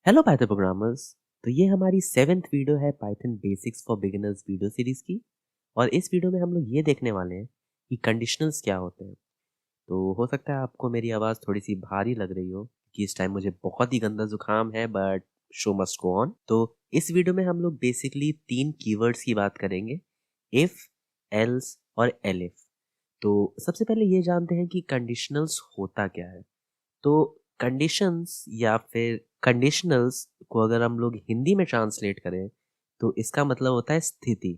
Hello Python programmers. तो ये हमारी 7th वीडियो है Python basics for beginners video series की। और इस वीडियो में हम लोग ये देखने वाले हैं कि कंडीशनल्स क्या होते हैं। तो हो सकता है आपको मेरी आवाज़ थोड़ी सी भारी लग रही हो कि इस टाइम मुझे बहुत ही गंदा जुकाम है, but show must go on. तो इस वीडियो में हम लोग बेसिकली 3 कीवर्ड्स की बात करेंगे, इफ, एल्स और एलिफ। तो सबसे पहले ये जानते हैं कि कंडीशनल्स होता क्या है। तो कंडीशंस या फिर कंडीशनल्स को अगर हम लोग हिंदी में ट्रांसलेट करें तो इसका मतलब होता है स्थिति।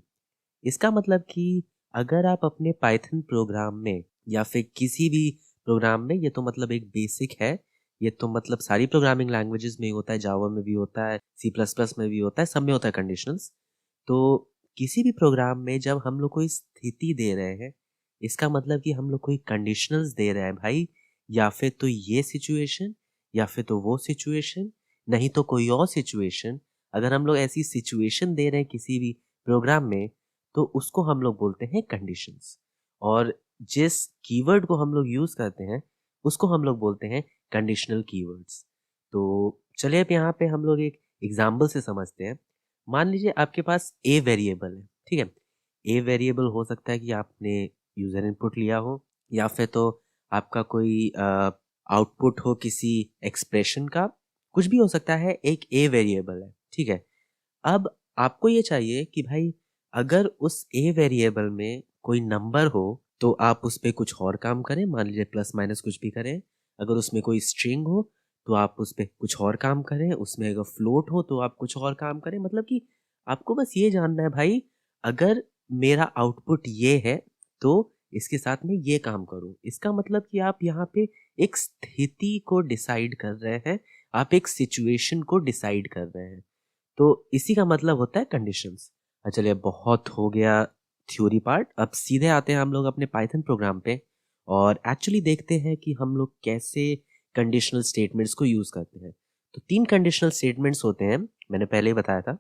इसका मतलब कि अगर आप अपने पाइथन प्रोग्राम में या फिर किसी भी प्रोग्राम में, ये तो मतलब एक बेसिक है, ये तो मतलब सारी प्रोग्रामिंग लैंग्वेजेस में ही होता है, जावा में भी होता है, सी प्लस प्लस में भी होता है, सब में होता है कंडीशनल्स। तो किसी भी प्रोग्राम में जब हम लोग कोई स्थिति दे रहे हैं, इसका मतलब कि हम लोग कोई कंडीशनल्स दे रहे हैं भाई। या फिर तो ये सिचुएशन, या फिर तो वो सिचुएशन, नहीं तो कोई और सिचुएशन। अगर हम लोग ऐसी सिचुएशन दे रहे हैं किसी भी प्रोग्राम में तो उसको हम लोग बोलते हैं कंडीशंस। और जिस कीवर्ड को हम लोग यूज करते हैं उसको हम लोग बोलते हैं कंडीशनल कीवर्ड्स। तो चलिए अब यहाँ पे हम लोग एक एग्जाम्पल से समझते हैं। मान लीजिए आपके पास ए वेरिएबल है, ठीक है। ए वेरिएबल हो सकता है कि आपने यूजर इनपुट लिया हो, या फिर तो आपका कोई आउटपुट हो किसी एक्सप्रेशन का, कुछ भी हो सकता है। एक ए वेरिएबल है, ठीक है। अब आपको ये चाहिए कि भाई अगर उस ए वेरिएबल में कोई नंबर हो तो आप उस पे कुछ और काम करें, मान लीजिए प्लस माइनस कुछ भी करें। अगर उसमें कोई स्ट्रिंग हो तो आप उस पे कुछ और काम करें, उसमें अगर फ्लोट हो तो आप कुछ और काम करें। मतलब कि आपको बस ये जानना है भाई, अगर मेरा आउटपुट ये है तो इसके साथ में ये काम करूं। इसका मतलब कि आप यहाँ पे एक स्थिति को डिसाइड कर रहे हैं, आप एक सिचुएशन को डिसाइड कर रहे हैं। तो इसी का मतलब होता है कंडीशंस। चलिए बहुत हो गया थ्योरी पार्ट, अब सीधे आते हैं हम लोग अपने पाइथन प्रोग्राम पे और एक्चुअली देखते हैं कि हम लोग कैसे कंडीशनल स्टेटमेंट्स को यूज करते हैं। तो 3 कंडीशनल स्टेटमेंट्स होते हैं, मैंने पहले ही बताया था,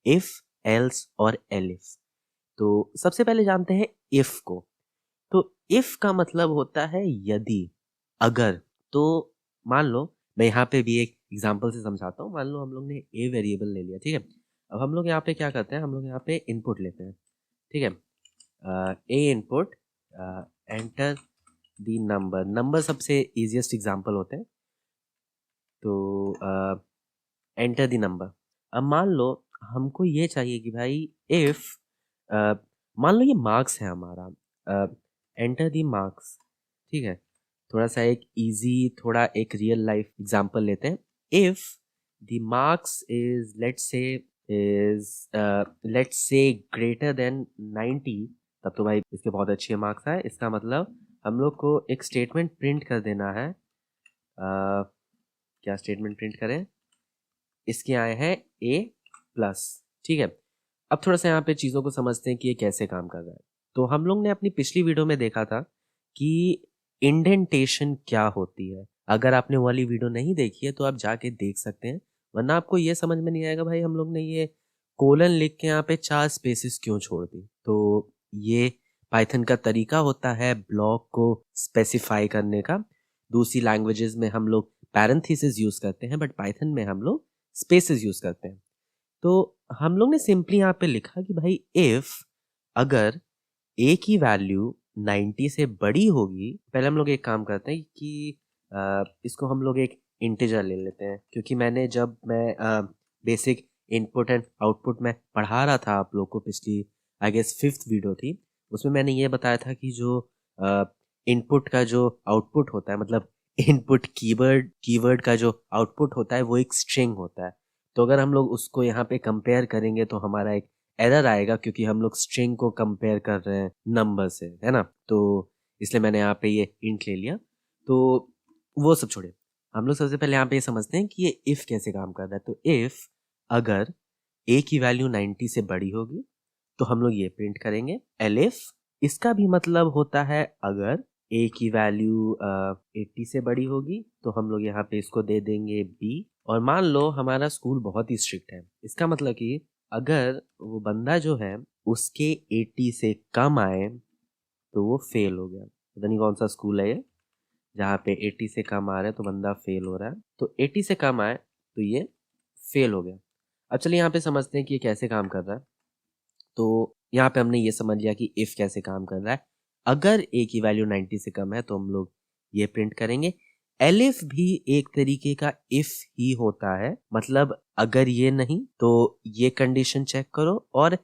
इफ, एल्स और एलिफ। तो सबसे पहले जानते हैं इफ को। तो इफ का मतलब होता है यदि, अगर। तो मान लो, मैं यहाँ पे भी एक एग्जांपल से समझाता हूँ। मान लो हम लोग ने ए वेरिएबल ले लिया, ठीक है। अब हम लोग यहाँ पे क्या करते हैं, हम लोग यहाँ पे इनपुट लेते हैं, ठीक है। A input, enter the number. Number सबसे इजीएस्ट एग्जांपल होते हैं। तो एंटर दी नंबर। अब मान लो हमको ये चाहिए कि भाई इफ, मान लो ये मार्क्स है हमारा, एंटर दी मार्क्स, ठीक है। थोड़ा सा एक इजी, थोड़ा एक रियल लाइफ एग्जांपल लेते हैं। If the marks is let's say greater than 90, तब तो भाई इसके बहुत अच्छे मार्क्स आए। इसका मतलब हम लोग को एक स्टेटमेंट प्रिंट कर देना है। क्या स्टेटमेंट प्रिंट करें, इसके आए हैं ए प्लस, ठीक है। अब थोड़ा सा यहाँ पे चीज़ों को समझते हैं कि ये कैसे काम कर रहा है। तो हम लोग ने अपनी पिछली वीडियो में देखा था कि इंडेंटेशन क्या होती है। अगर आपने वो वाली वीडियो नहीं देखी है तो आप जाके देख सकते हैं, वरना आपको ये समझ में नहीं आएगा भाई हम लोग ने ये कोलन लिख के यहाँ पे 4 स्पेसेस क्यों छोड़ दी। तो ये पाइथन का तरीका होता है ब्लॉक को स्पेसिफाई करने का। दूसरी लैंग्वेजेस में हम लोग पैरेंथेसिस यूज करते हैं, बट पाइथन में हम लोग स्पेसेस यूज करते हैं। तो हम लोग ने सिंपली यहाँ पे लिखा कि भाई इफ, अगर ए की वैल्यू 90 से बड़ी होगी। पहले हम लोग एक काम करते हैं कि इसको हम लोग एक इंटीजर ले लेते हैं, क्योंकि मैंने जब मैं बेसिक इनपुट एंड आउटपुट में पढ़ा रहा था आप लोग को, पिछली आई गेस 5th वीडियो थी, उसमें मैंने ये बताया था कि जो इनपुट का जो आउटपुट होता है, मतलब इनपुट कीवर्ड कीवर्ड का जो आउटपुट होता है वो एक स्ट्रिंग होता है। तो अगर हम लोग उसको यहाँ पे कंपेयर करेंगे तो हमारा एक एरर आएगा, क्योंकि हम लोग स्ट्रिंग को कंपेयर कर रहे हैं नंबर से, है ना। तो इसलिए मैंने यहाँ पे ये इंट ले लिया। तो वो सब छोड़े, हम लोग सबसे पहले यहाँ पे ये समझते हैं कि ये इफ कैसे काम कर रहा है। तो इफ, अगर ए की वैल्यू 90 से बड़ी होगी तो हम लोग ये प्रिंट करेंगे। एलिफ, इसका भी मतलब होता है अगर ए की वैल्यू 80 से बड़ी होगी तो हम लोग यहाँ पे इसको दे देंगे बी। और मान लो हमारा स्कूल बहुत ही स्ट्रिक्ट है, इसका मतलब कि अगर वो बंदा जो है उसके 80 से कम आए तो वो फेल हो गया। पता नहीं कौन सा स्कूल है ये जहाँ पे 80 से कम आ रहा है तो बंदा फेल हो रहा है। तो 80 से कम आए तो ये फेल हो गया। अब चलिए यहाँ पे समझते हैं कि ये कैसे काम कर रहा है। तो यहाँ पे हमने ये समझ लिया कि इफ कैसे काम कर रहा है। अगर a की वैल्यू 90 से कम है तो हम लोग ये प्रिंट करेंगे। एलिफ भी एक तरीके का इफ ही होता है, मतलब अगर ये नहीं तो ये कंडीशन चेक करो, और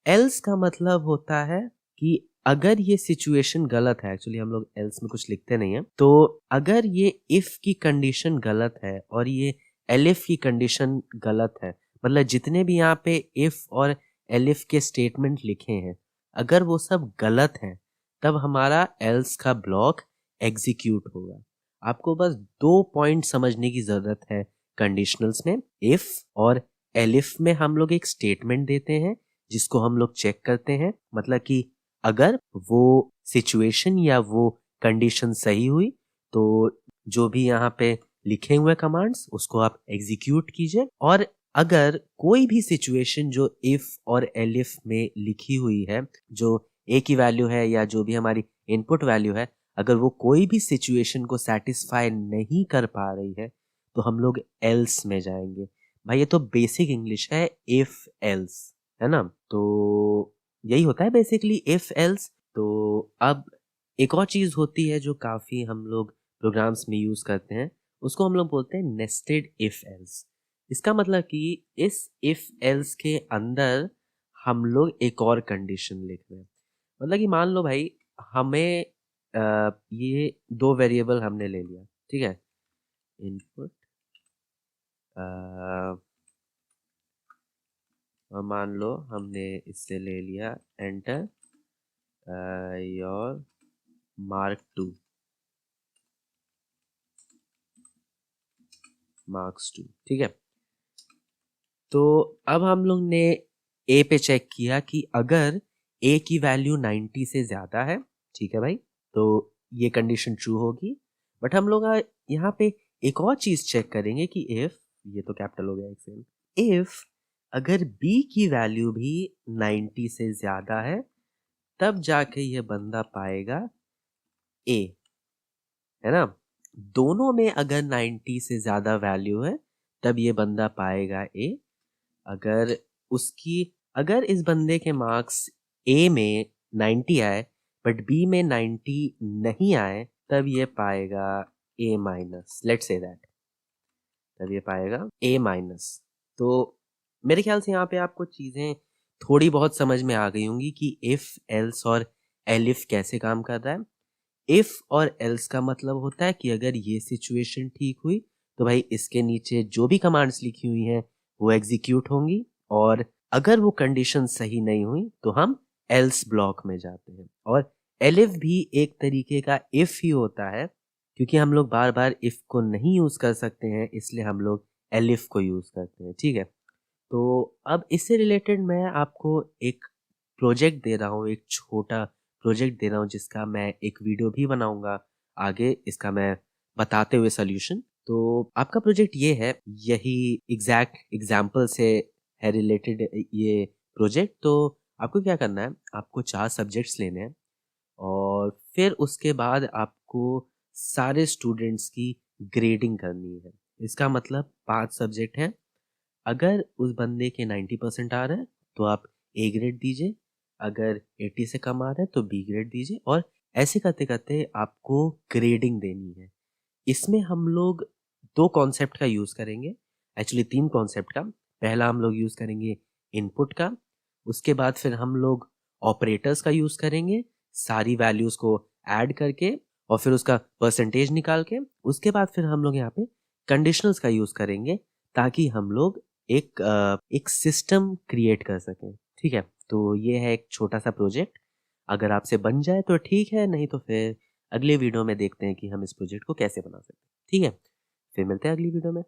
एल्स का मतलब होता है कि अगर ये सिचुएशन गलत है। एक्चुअली हम लोग एल्स में कुछ लिखते नहीं है, तो अगर ये इफ की कंडीशन गलत है और ये एलिफ की कंडीशन गलत है, मतलब जितने भी यहाँ पे इफ और एलिफ के स्टेटमेंट लिखे हैं अगर वो सब गलत हैं तब हमारा एल्स का ब्लॉक एग्जीक्यूट होगा। आपको बस 2 पॉइंट समझने की जरूरत है कंडीशनल्स में। इफ और एलिफ में हम लोग एक स्टेटमेंट देते हैं जिसको हम लोग चेक करते हैं, मतलब कि अगर वो सिचुएशन या वो कंडीशन सही हुई तो जो भी यहाँ पे लिखे हुए कमांड्स उसको आप एग्जीक्यूट कीजिए, और अगर कोई भी सिचुएशन जो इफ और एलिफ में लिखी हुई है, जो ए की वैल्यू है या जो भी हमारी इनपुट वैल्यू है, अगर वो कोई भी सिचुएशन को सेटिस्फाई नहीं कर पा रही है तो हम लोग एल्स में जाएंगे। भाई ये तो बेसिक इंग्लिश है, इफ एल्स, है ना। तो यही होता है बेसिकली इफ एल्स। तो अब एक और चीज होती है जो काफी हम लोग प्रोग्राम्स में यूज करते हैं, उसको हम लोग बोलते हैं नेस्टेड इफ एल्स। इसका मतलब कि इस इफ एल्स के अंदर हम लोग एक और कंडीशन लिख रहे हैं। मतलब कि मान लो भाई हमें ये 2 वेरिएबल हमने ले लिया, ठीक है, इनपुट, और मान लो हमने इससे ले लिया एंटर योर मार्क्स 2, ठीक है। तो अब हम लोग ने ए पे चेक किया कि अगर ए की वैल्यू 90 से ज्यादा है, ठीक है भाई, तो ये कंडीशन ट्रू होगी। बट हम लोग यहाँ पे एक और चीज चेक करेंगे कि इफ, ये तो कैपिटल हो गया एक सेकंड, इफ अगर बी की वैल्यू भी 90 से ज्यादा है तब जाके ये बंदा पाएगा ए, है ना। दोनों में अगर 90 से ज्यादा वैल्यू है तब ये बंदा पाएगा ए। अगर उसकी, अगर इस बंदे के मार्क्स ए में 90 आए बट बी में 90 नहीं आए तब ये पाएगा ए माइनस, लेट्स से दैट, तब ये पाएगा ए माइनस। तो मेरे ख्याल से यहाँ पे आपको चीजें थोड़ी बहुत समझ में आ गई होंगी कि इफ एल्स और एलिफ कैसे काम कर रहा है। इफ और एल्स का मतलब होता है कि अगर ये सिचुएशन ठीक हुई तो भाई इसके नीचे जो भी कमांड्स लिखी हुई हैं वो एग्जीक्यूट होंगी, और अगर वो कंडीशन सही नहीं हुई तो हम एल्स ब्लॉक में जाते हैं। और एलिफ भी एक तरीके का इफ ही होता है, क्योंकि हम लोग बार बार इफ को नहीं यूज कर सकते हैं इसलिए हम लोग एलिफ को यूज करते हैं, ठीक है। तो अब इससे रिलेटेड मैं आपको एक प्रोजेक्ट दे रहा हूँ, एक छोटा प्रोजेक्ट दे रहा हूँ जिसका मैं एक वीडियो भी बनाऊंगा आगे, इसका मैं बताते हुए सोल्यूशन। तो आपका प्रोजेक्ट ये है, यही एग्जैक्ट एग्जाम्पल से है रिलेटेड ये प्रोजेक्ट। तो आपको क्या करना है, आपको 4 सब्जेक्ट्स लेने हैं और फिर उसके बाद आपको सारे स्टूडेंट्स की ग्रेडिंग करनी है। इसका मतलब 5 सब्जेक्ट हैं। अगर उस बंदे के 90% आ रहे हैं तो आप ए ग्रेड दीजिए, अगर 80 से कम आ रहे हैं तो बी ग्रेड दीजिए, और ऐसे करते करते आपको ग्रेडिंग देनी है। इसमें हम लोग 2 कॉन्सेप्ट का यूज़ करेंगे, एक्चुअली 3 कॉन्सेप्ट का। पहला हम लोग यूज़ करेंगे इनपुट का, उसके बाद फिर हम लोग ऑपरेटर्स का यूज़ करेंगे सारी वैल्यूज़ को ऐड करके और फिर उसका परसेंटेज निकाल के। उसके बाद फिर हम लोग यहाँ पे कंडीशनल्स का यूज़ करेंगे ताकि हम लोग एक सिस्टम क्रिएट कर सकें, ठीक है। तो ये है एक छोटा सा प्रोजेक्ट, अगर आपसे बन जाए तो ठीक है, नहीं तो फिर अगले वीडियो में देखते हैं कि हम इस प्रोजेक्ट को कैसे बना सकते हैं, ठीक है। फिर मिलते हैं अगली वीडियो में।